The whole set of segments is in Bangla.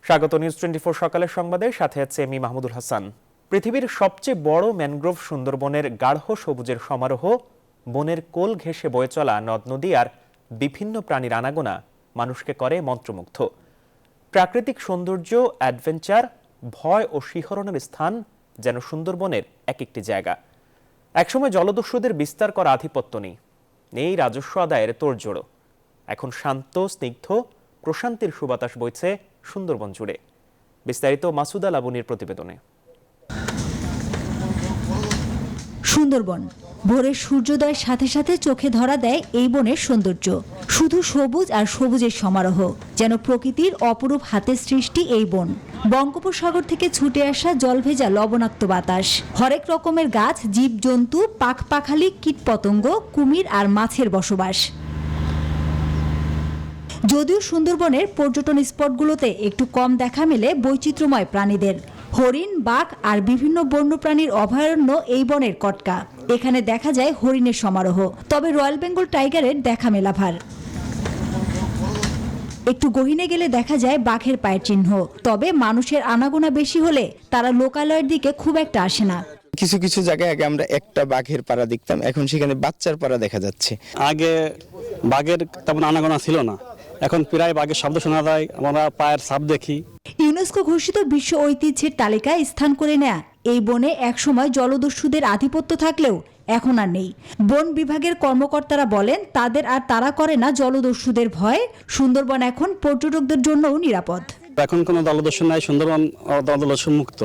স্বাগত নিউজ 24 সকালের সংবাদে, সাথে আছে আমি মাহমুদুল হাসান। পৃথিবীর সবচেয়ে বড় ম্যানগ্রোভ সুন্দরবনের গাঢ় সবুজের সমারোহ, বনের কোল ঘেঁষে বয়ে চলা নদ নদী আর বিভিন্ন প্রাণীর আনাগোনা মানুষকে করে মন্ত্রমুগ্ধ। প্রাকৃতিক সৌন্দর্য, অ্যাডভেঞ্চার, ভয় ও শিহরণের স্থান যেন সুন্দরবনের এক একটি জায়গা। একসময় জলদস্যুদের বিস্তার করা আধিপত্য নেই রাজস্ব আদায়ের তোড়জোড়। এখন শান্ত, স্নিগ্ধ, প্রশান্তির সুবাতাস বইছে সুন্দরবন জুড়ে। বিস্তারিত মাসুদা লাবনীর প্রতিবেদনে। সুন্দরবন ভোরের সূর্যোদয়ের সাথে সাথে চোখে ধরা দেয় এই বনের সৌন্দর্য। শুধু সবুজ আর সবুজের সমারোহ, যেন প্রকৃতির অপরূপ হাতের সৃষ্টি এই বন। বঙ্গোপসাগর থেকে ছুটে আসা জলভেজা লবণাক্ত বাতাস, হরেক রকমের গাছ, জীবজন্তু, পাখপাখালি, কীটপতঙ্গ, কুমির আর মাছের বসবাস। যদিও সুন্দরবনের পর্যটন স্পটগুলোতে একটু কম দেখা মেলে বৈচিত্র্যময় প্রাণীদের। হরিণ, বাঘ আর বিভিন্ন বন্যপ্রাণীর অভয়ারণ্য এই বনের কটকা। এখানে দেখা যায় হরিণের সমারোহ, তবে রয়্যাল বেঙ্গল টাইগারের দেখা মেলা ভার। একটু গহীনে গেলে দেখা যায় বাঘের পায়ের চিহ্ন, তবে মানুষের আনাগোনা বেশি হলে তারা লোকালয়ের দিকে খুব একটা আসে না। কিছু কিছু জায়গায় আগে আমরা একটা বাঘের পাড়া দেখতাম, এখন সেখানে বাচ্চার পাড়া দেখা যাচ্ছে। আগে বাঘের তেমন আনাগোনা ছিল না, এখন প্রায় বাঘের শব্দ শোনা যায়, আমরা পায়ের ছাপ দেখি। ইউনেস্কো ঘোষিত বিশ্ব ঐতিহ্যের তালিকায় স্থান করে নেয়া এই বনে একসময় জলদস্যুদের আধিপত্য থাকলেও এখন আর নেই। বন বিভাগের কর্মকর্তারা বলেন, তাদের আর তারা করে না জলদস্যুদের ভয়। সুন্দরবন এখন পর্যটকদের জন্যও নিরাপদ। এখন কোনো দলদস্যু নাই, সুন্দরবন দলদস্যু মুক্ত,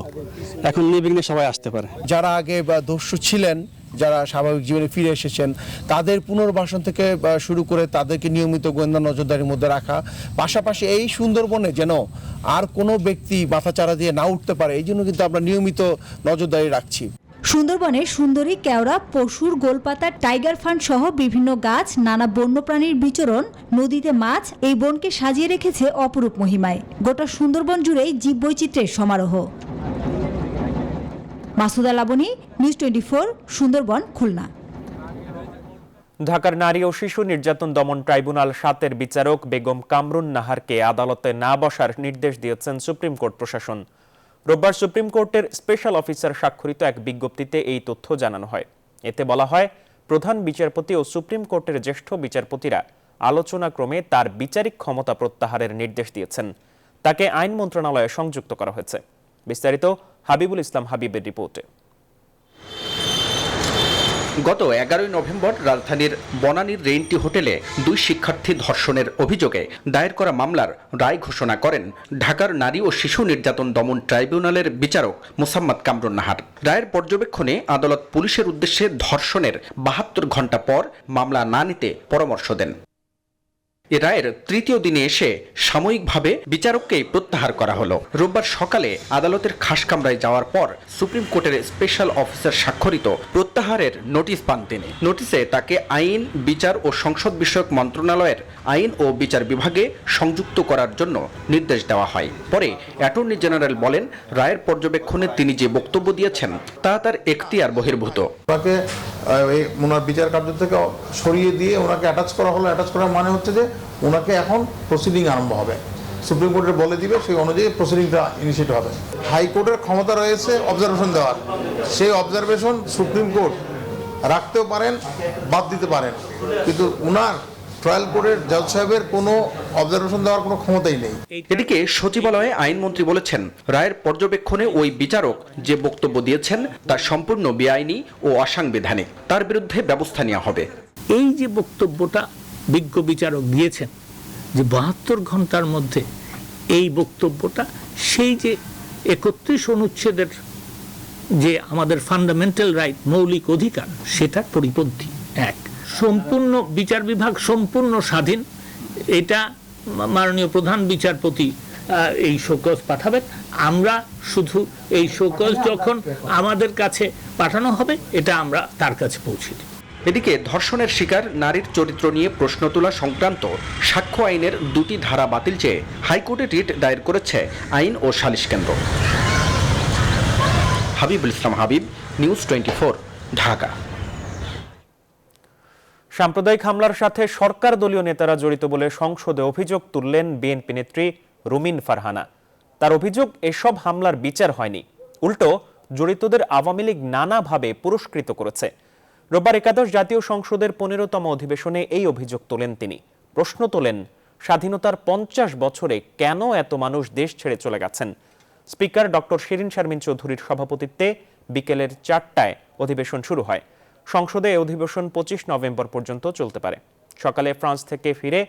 এখন নির্বিঘ্নে সবাই আসতে পারে। যারা আগে দস্যু ছিলেন, যারা স্বাভাবিক জীবনে ফিরে এসেছেন, তাদের পুনর্বাসন থেকে শুরু করে তাদেরকে নিয়মিত গোয়েন্দা নজরদারির মধ্যে রাখা, পাশাপাশি এই সুন্দরবনে যেন আর কোনো ব্যক্তি মাথাচাড়া দিয়ে না উঠতে পারে, এই জন্য কিন্তু আমরা নিয়মিত নজরদারি রাখছি। সুন্দরবনে সুন্দরী, কেওড়া, পশুর, গোলপাতা, টাইগার ফান্ড সহ বিভিন্ন গাছ, নানা বন্যপ্রাণীর বিচরণ, নদীতে মাছ, এই বনকে সাজিয়ে রেখেছে অপরূপ মহিমায়। গোটা সুন্দরবন জুড়েই জীববৈচিত্র্যের সমারোহ। মাসুদা লাবনী, নিউজ 24, সুন্দরবন, খুলনা। ঢাকার নারী ও শিশু নির্যাতন দমন ট্রাইব্যুনাল 7-এর বিচারক বেগম কামরুন নাহারকে আদালতে না বসার নির্দেশ দিয়েছেন সুপ্রিম কোর্ট প্রশাসন। রোববার সুপ্রিম কোর্টের স্পেশাল অফিসার স্বাক্ষরিত এক বিজ্ঞপ্তিতে এই তথ্য জানানো হয়। এতে বলা হয়, প্রধান বিচারপতি ও সুপ্রিম কোর্টের জ্যেষ্ঠ বিচারপতিরা আলোচনাক্রমে তার বিচারিক ক্ষমতা প্রত্যাহারের নির্দেশ দিয়েছেন। তাকে আইন মন্ত্রণালয়ে সংযুক্ত করা হয়েছে। বিস্তারিত হাবিবুল ইসলাম হাবিবের রিপোর্টে। গত 11 নভেম্বর রাজধানীর বনানীর রেইনটি হোটেলে 2 শিক্ষার্থী ধর্ষণের অভিযোগে দায়ের করা মামলার রায় ঘোষণা করেন ঢাকার নারী ও শিশু নির্যাতন দমন ট্রাইব্যুনালের বিচারক মোসাম্মদ কামরুন নাহার। রায়ের পর্যবেক্ষণে আদালত পুলিশের উদ্দেশ্যে ধর্ষণের 72 ঘণ্টা পর মামলা না নিতে পরামর্শ দেন। এ রায়ের তৃতীয় দিনে এসে সাময়িকভাবে বিচারককেই প্রত্যাহার করা হলো। রোববার সকালে আদালতের খাসকামরায় যাওয়ার পর সুপ্রিম কোর্টের স্পেশাল অফিসার স্বাক্ষরিত প্রত্যাহারের নোটিশ পান তিনি। নোটিশে তাকে আইন, বিচার ও সংসদ বিষয়ক মন্ত্রণালয়ের আইন ও বিচার বিভাগে সংযুক্ত করার জন্য নির্দেশ দেওয়া হয়। পরে অ্যাটর্নি জেনারেল বলেন, রায়ের পর্যবেক্ষণে তিনি যে বক্তব্য দিয়েছেন তা তার এখতিয়ার বহির্ভূত। ওনাকে ওনার বিচার কার্য থেকে সরিয়ে দিয়ে ওনাকে অ্যাটাচ করা হলো। অ্যাটাচ করার মানে হচ্ছে যে ওনাকে এখন প্রসিডিং আরম্ভ হবে, সুপ্রিম কোর্টের বলে দিবে, সেই অনুযায়ী প্রসিডিংটা ইনিশিয়েট হবে। হাইকোর্টের ক্ষমতা রয়েছে অবজারভেশন দেওয়ার, সেই অবজারভেশন সুপ্রিম কোর্ট রাখতেও পারেন, বাদ দিতে পারেন, কিন্তু ওনার ট্রায়াল কোর্টের জজ সাহেবের কোনো অবজারভেশন দেওয়ার কোনো ক্ষমতাই নেই। এদিকে সচিবালয়ে আইনমন্ত্রী বলেছেন, রায়ের পর্যবেক্ষণে ওই বিচারক যে বক্তব্য দিয়েছেন তা সম্পূর্ণ বেআইনি ও অসাংবিধানিক, তার বিরুদ্ধে ব্যবস্থা নেওয়া হবে। এই যে বক্তব্যটা বিজ্ঞ বিচারক দিয়েছেন যে 72 ঘন্টার মধ্যে, এই বক্তব্যটা সেই যে 31 অনুচ্ছেদের যে আমাদের ফান্ডামেন্টাল রাইট, মৌলিক অধিকার, সেটার পরিপন্থী। এক, সম্পূর্ণ বিচার বিভাগ সম্পূর্ণ স্বাধীন, এটা মাননীয় প্রধান বিচারপতি এই শোকজ পাঠাবেন। আমরা শুধু এই শোকজ যখন আমাদের কাছে পাঠানো হবে, এটা আমরা তার কাছে পৌঁছে দিই। এদিকে ধর্ষণের শিকার নারীর চরিত্র নিয়ে প্রশ্ন তোলা সংক্রান্ত সাক্ষ্য আইনের 2টি ধারা বাতিল চেয়ে হাইকোর্টে রিট দায়ের করেছে আইন ও সালিশ কেন্দ্র। হাবিবুল ইসলাম হাবিব, নিউজ 24, ঢাকা। সাম্প্রদায়িক হামলার সাথে সরকার দলীয় নেতারা জড়িত বলে সংসদে অভিযোগ তুললেন বিএনপি নেত্রী রুমিন ফারহানা। তার অভিযোগ, এসব হামলার বিচার হয়নি, উল্টো জড়িতদের আওয়ামী লীগ নানাভাবে পুরস্কৃত করেছে। রোববার একাদশ জাতীয় সংসদের 15তম অধিবেশনে এই অভিযোগ তোলেন তিনি। প্রশ্ন তোলেন, স্বাধীনতার 50 বছরে কেন এত মানুষ দেশ ছেড়ে চলে গেছেন? স্পিকার ডক্টর শিরিন শারমিন চৌধুরীর সভাপতিত্বে বিকেলের 4টায় অধিবেশন শুরু হয়। সংসদে এই অধিবেশন 25 নভেম্বর পর্যন্ত চলতে পারে। সকালে ফ্রান্স থেকে ফিরে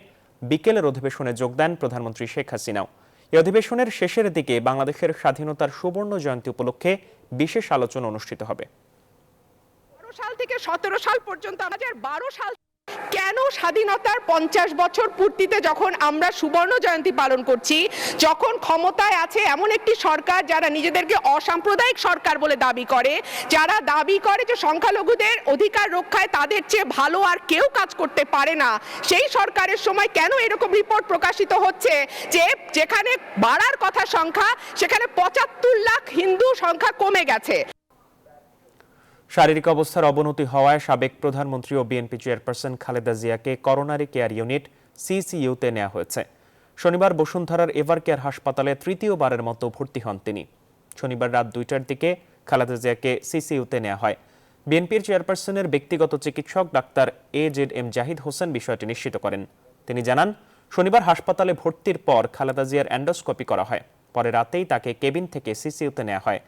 বিকেলের অধিবেশনে যোগ দেন প্রধানমন্ত্রী শেখ হাসিনাও। এই অধিবেশনের শেষের দিকে বাংলাদেশের স্বাধীনতার সুবর্ণ জয়ন্তী উপলক্ষে বিশেষ আলোচনা অনুষ্ঠিত হবে। সাল থেকে 17 সাল পর্যন্ত 2012 সাল কেন স্বাধীনতার 50 বছর পূর্তিতে যখন আমরা সুবর্ণ জয়ন্তী পালন করছি, যখন ক্ষমতায় আছে এমন একটি সরকার যারা নিজেদেরকে অসাম্প্রদায়িক সরকার বলে দাবি করে, যারা দাবি করে যে সংখ্যালঘুদের অধিকার রক্ষায় তাদের চেয়ে ভালো আর কেউ কাজ করতে পারে না, সেই সরকারের সময় কেন এরকম রিপোর্ট প্রকাশিত হচ্ছে যে যেখানে বাড়ার কথা সংখ্যা সেখানে 75 লাখ হিন্দু সংখ্যা কমে গেছে। শারীরিক অবস্থার অবনতি হওয়ায় সাবেক প্রধানমন্ত্রী ও বিএনপি চেয়ারপারসন খালেদা জিয়াকে করোনারি কেয়ার ইউনিট সিসিইউতে নেওয়া হয়েছে। শনিবার বসুন্ধরার এভার কেয়ার হাসপাতালে তৃতীয়বারের মতো ভর্তি হন তিনি। শনিবার রাত 2টার দিকে খালেদা জিয়াকে সিসিইউতে নেওয়া হয়। বিএনপির চেয়ারপারসনের ব্যক্তিগত চিকিৎসক ডাক্তার AZM জাহিদ হোসেন বিষয়টি নিশ্চিত করেন। তিনি জানান, শনিবার হাসপাতালে ভর্তির পর খালেদা জিয়ার এন্ডোস্কোপি করা হয়। পরে রাতেই তাকে কেবিন থেকে সিসিইউতে নেওয়া হয়।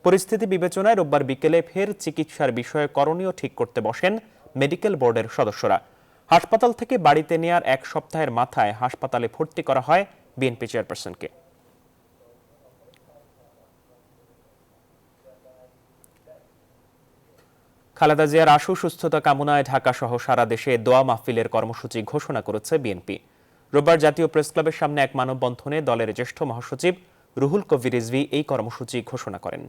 পরিস্থিতি বিবেচনায় রোববার বিকেলে ফের চিকিৎসার বিষয়ে করণীয় ঠিক করতে বসেন মেডিকেল বোর্ডের সদস্যরা। হাসপাতাল থেকে বাড়িতে নেয়ার 1 সপ্তাহের মাথায় হাসপাতালে ভর্তি করা হয় বিএনপি চেয়ারপারসনকে। খালেদা জিয়ার আশু সুস্থতা কামনায় ঢাকা সহ সারা দেশে দোয়া মাহফিলের কর্মসূচি ঘোষণা করেছে বিএনপি। রোববার জাতীয় প্রেস ক্লাবের সামনে এক মানববন্ধনে দলের জ্যেষ্ঠ মহাসচিব রুহুল কবির রিজভী এই কর্মসূচি ঘোষণা করেন।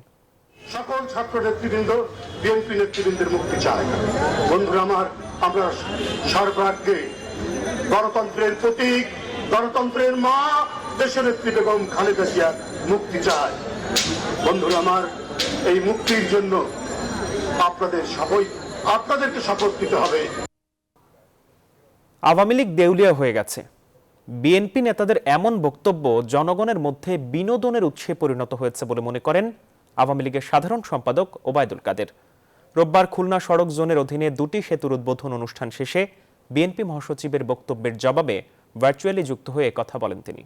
সকল ছাত্র নেতৃবৃন্দ, বিএনপি নেতৃবৃন্দের মুক্তি চায়। বন্ধুরা আমার, আমরা সর্বাগ্রে গণতন্ত্রের প্রতীক, গণতন্ত্রের মা দেশনেত্রী বেগম খালেদা জিয়ার মুক্তি চায়। বন্ধুরা আমার, এই মুক্তির জন্য আপনাদেরকে শপথ নিতে হবে। আওয়ামী লীগ দেউলিয়া হয়ে গেছে। বিএনপি নেতাদের এমন বক্তব্য জনগণের মধ্যে বিনোদনের উৎসে পরিণত হয়েছে বলে মনে করেন আওয়ামী লীগের সাধারণ সম্পাদক ওবায়দুল কাদের। রোববার খুলনা সড়ক জোনের অধীনে 2টি সেতুর উদ্বোধন অনুষ্ঠান শেষে বিএনপি মহাসচিবের বক্তব্যের জবাবে ভার্চুয়ালি যুক্ত হয়ে কথা বলেন তিনি।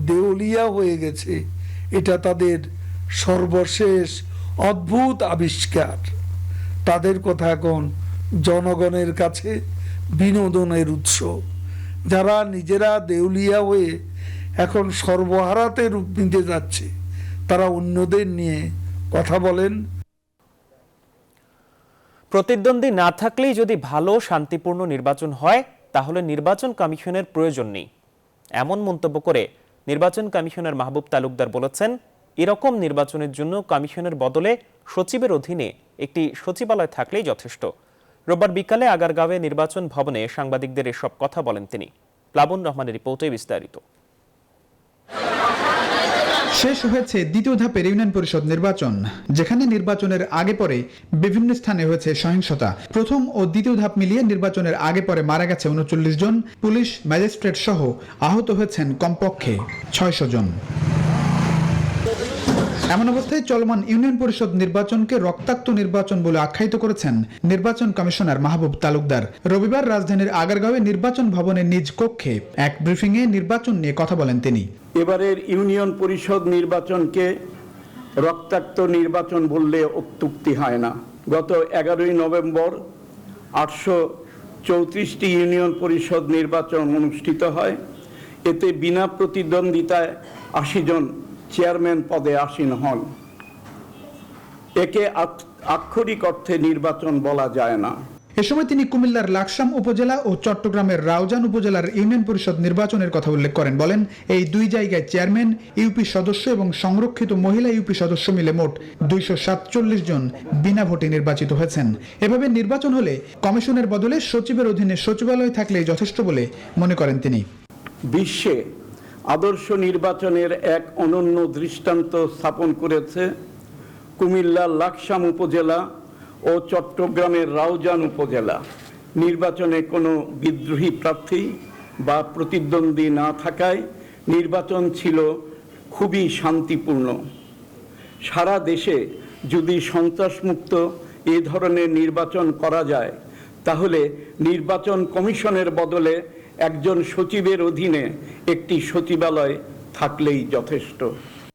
দেউলিয়া হয়ে গেছে, এটা তাদের সর্বশেষ অদ্ভুত আবিষ্কার। তাদের কথা এখন জনগণের কাছে বিনোদনের উৎস। যারা নিজেরা দেউলিয়া হয়ে এখন সর্বহারাতে রূপ নিতে যাচ্ছে, তারা অন্যদের নিয়ে কথা বলেন। প্রতিদ্বন্দ্বী না থাকলেই যদি ভালো শান্তিপূর্ণ নির্বাচন হয়, তাহলে নির্বাচন কমিশনের প্রয়োজন নেই, এমন মন্তব্য করে নির্বাচন কমিশনার মাহবুব তালুকদার বলেছেন, এরকম নির্বাচনের জন্য কমিশনের বদলে সচিবের অধীনে একটি সচিবালয় থাকলেই যথেষ্ট। রোববার বিকালে আগারগাঁওয়ে নির্বাচন ভবনে সাংবাদিকদের এসব কথা বলেন তিনি। প্লাবন রহমানের রিপোর্টে বিস্তারিত। শেষ হয়েছে দ্বিতীয় ধাপের ইউনিয়ন পরিষদ নির্বাচন, যেখানে নির্বাচনের আগে পরে বিভিন্ন স্থানে হয়েছে সহিংসতা। প্রথম ও দ্বিতীয় ধাপ মিলিয়ে নির্বাচনের আগে পরে মারা গেছে 39 জন, পুলিশ ম্যাজিস্ট্রেট সহ আহত হয়েছেন কমপক্ষে 600 জন। এমন অবস্থায় চলমান ইউনিয়ন পরিষদ নির্বাচনকে রক্তাক্ত নির্বাচন বলে আখ্যায়িত করেছেন নির্বাচন কমিশনার মাহবুব তালুকদার। রবিবার রাজধানীর আগারগাঁওয়ে নির্বাচন ভবনের নিজ কক্ষে এক ব্রিফিংয়ে নির্বাচন নিয়ে কথা বলেন তিনি। এবারের ইউনিয়ন পরিষদ নির্বাচনকে রক্তাক্ত নির্বাচন বললে অত্যুক্তি হয় না। গত 11ই নভেম্বর 834টি ইউনিয়ন পরিষদ নির্বাচন অনুষ্ঠিত হয়। এতে বিনা প্রতিদ্বন্দ্বিতায় 80 জন চেয়ারম্যান পদে আসীন হন। একে আক্ষরিক অর্থে নির্বাচন বলা যায় না। এ সময় তিনি কুমিল্লার লাকসাম উপজেলা ও চট্টগ্রামের রাউজান উপজেলার ইউনিয়ন পরিষদ নির্বাচনের কথা উল্লেখ করেন। বলেন, এই দুই জায়গায় চেয়ারম্যান, ইউপি সদস্য এবং সংরক্ষিত মহিলা ইউপি সদস্য মিলে মোট 247 জন বিনা ভোটে নির্বাচিত হয়েছেন। এভাবে নির্বাচন হলে কমিশনের বদলে সচিবের অধীনে সচিবালয় থাকলেই যথেষ্ট বলে মনে করেন তিনি। বিশ্বে আদর্শ নির্বাচনের এক অনন্য দৃষ্টান্ত স্থাপন করেছে কুমিল্লার লাকসাম উপজেলা ও চট্টগ্রামের রাউজান উপজেলা। নির্বাচনে কোনো বিদ্রোহী প্রার্থী বা প্রতিদ্বন্দ্বী না থাকায় নির্বাচন ছিল খুবই শান্তিপূর্ণ। সারা দেশে যদি সন্ত্রাসমুক্ত এ ধরনের নির্বাচন করা যায় তাহলে নির্বাচন কমিশনের বদলে একজন সচিবের অধীনে একটি সচিবালয় থাকলেই যথেষ্ট।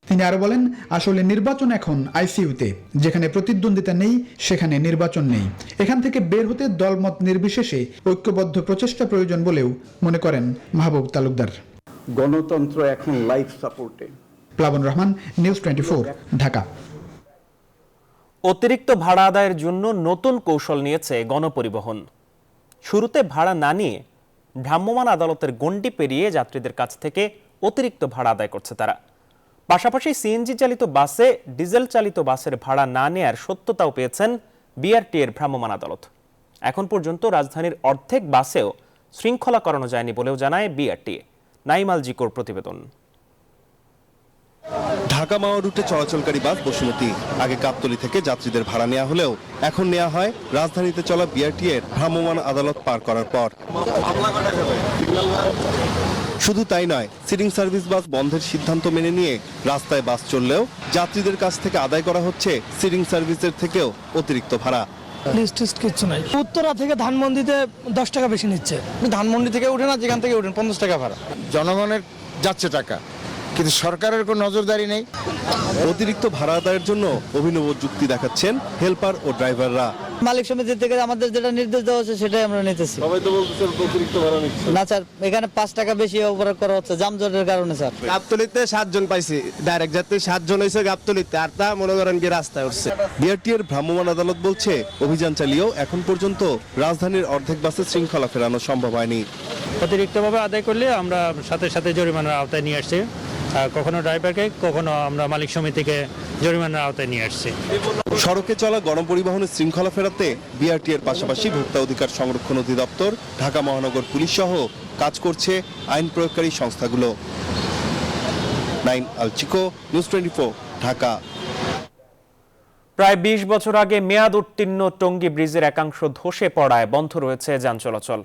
তিনি আরো বলেন, আসলে নির্বাচন এখন আইসিইউতে, যেখানে প্রতিদ্বন্দ্বিতা নেই সেখানে নির্বাচন নেই। এখান থেকে বের হতে দলমত নির্বিশেষে ঐক্যবদ্ধ প্রচেষ্টা প্রয়োজন বলেও মনে করেন মাহবুব তালুকদার। গণতন্ত্র এখন লাইফ সাপোর্টে। প্লাবন রহমান, নিউজ 24, ঢাকা। অতিরিক্ত ভাড়া আদায়ের জন্য নতুন কৌশল নিয়েছে গণপরিবহন। শুরুতে ভাড়া না নিয়ে ভ্রাম্যমাণ আদালতের গণ্ডি পেরিয়ে যাত্রীদের কাছ থেকে অতিরিক্ত ভাড়া আদায় করছে তারা। পাশাপাশি সিএনজি চালিত বাসে ডিজেল চালিত বাসের ভাড়া না নেয়ার সত্যতাও পেয়েছেন বিআরটি এর ভ্রাম্যমাণ আদালত। এখন পর্যন্ত রাজধানীর অর্ধেক বাসেও শৃঙ্খলা করানো যায়নি বলেও জানায় বিআরটি। নাইমাল জিকোর প্রতিবেদন। ঢাকা মাওয়া রুটে চলাচলকারী বাস বসুমতী। আগে গাবতলী থেকে যাত্রীদের ভাড়া নেওয়া হলেও এখন নেওয়া হয় রাজধানীতে চলা বিআরটি এর ভ্রাম্যমাণ আদালত পার করার পর। শুধু তাই নয়, সিটিং সার্ভিস বাস বন্ধের সিদ্ধান্ত মেনে নিয়ে রাস্তায় বাস চললেও যাত্রীদের কাছ থেকে আদায় করা হচ্ছে সিটিং সার্ভিসের থেকেও অতিরিক্ত ভাড়া। কিছু নাই। উত্তরা থেকে ধানমন্ডিতে 10 টাকা বেশি নিচ্ছে। ধানমন্ডি থেকে উঠে না, যেখান থেকে উঠেন 50 টাকা ভাড়া। জনগণের যাচ্ছে টাকা, কিন্তু সরকারের কোনো নজরদারি নেই। অতিরিক্ত ভাড়া আদায়ের জন্য অভিনব যুক্তি দেখাচ্ছেন হেল্পার ও ড্রাইভাররা। মালিক সমিতি থেকে আমাদের যেটা নির্দেশ দেওয়া হচ্ছে সেটাই আমরা নিতেছি। সবাই তো বলতেছেন অতিরিক্ত ভাড়া নিচ্ছে না স্যার, এখানে 5 টাকা বেশি অপরাধ করা হচ্ছে যানজটের কারণে স্যার। গাবতলীতে 7 জন পাইছি, ডাইরেক্ট যাত্রী 7 জন হয়েছে গাবতলীতে, আর তা মনে করেন কি রাস্তায় উঠছে। বিআরটি এর ভ্রাম্যমাণ আদালত বলছে অভিযান চালিয়েও এখন পর্যন্ত রাজধানীর অর্ধেক বাসে শৃঙ্খলা ফেরানো সম্ভব হয়নি। অতিরিক্তভাবে আদায় করলে আমরা সাথে সাথে জরিমানার আওতায় নিয়ে আসছি। কখনো ড্রাইভারকে, কখনো আমরা মালিক সমিতিকে জরিমানার আওতায় নিয়ে আসছি। সড়কে চলা গণপরিবহনের শৃঙ্খলা ফেরাতে বিআরটি এর পাশাপাশি ভোক্তা অধিকার সংরক্ষণ অধিদপ্তর, ঢাকা মহানগর পুলিশ সহ কাজ করছে আইন প্রয়োগকারী সংস্থাগুলো। নাইম আল চিকো, নিউজ 24, ঢাকা। প্রায় 20 বছর আগে মেয়াদ উত্তীর্ণ টঙ্গী ব্রিজের একাংশ ধসে পড়ায় বন্ধ রয়েছে যান চলাচল।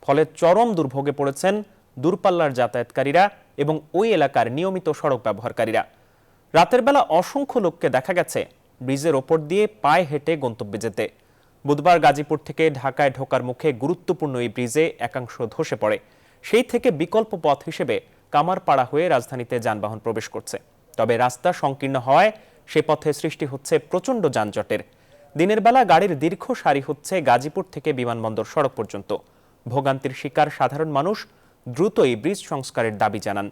ফলে চরম দুর্ভোগে পড়েছেন দূরপাল্লার যাতায়াতকারীরা এবং ওই এলাকার নিয়মিত সড়ক ব্যবহারকারীরা। রাতের বেলা অসংখ্য লোককে দেখা গেছে ব্রিজের ওপর দিয়ে পায়ে হেঁটে গন্তব্যে যেতে। বুধবার গাজীপুর থেকে ঢাকায় ঢোকার মুখে গুরুত্বপূর্ণ এই ব্রিজে একাংশ ধসে পড়ে। সেই থেকে বিকল্প পথ হিসেবে কামারপাড়া হয়ে রাজধানীতে যানবাহন প্রবেশ করছে। তবে রাস্তা সংকীর্ণ হওয়ায় সে পথে সৃষ্টি হচ্ছে প্রচণ্ড যানজটের। দিনের বেলা গাড়ির দীর্ঘ সারি হচ্ছে গাজীপুর থেকে বিমানবন্দর সড়ক পর্যন্ত। ভোগান্তির শিকার সাধারণ মানুষ দ্রুতই ব্রিজ সংস্কারের দাবি জানান।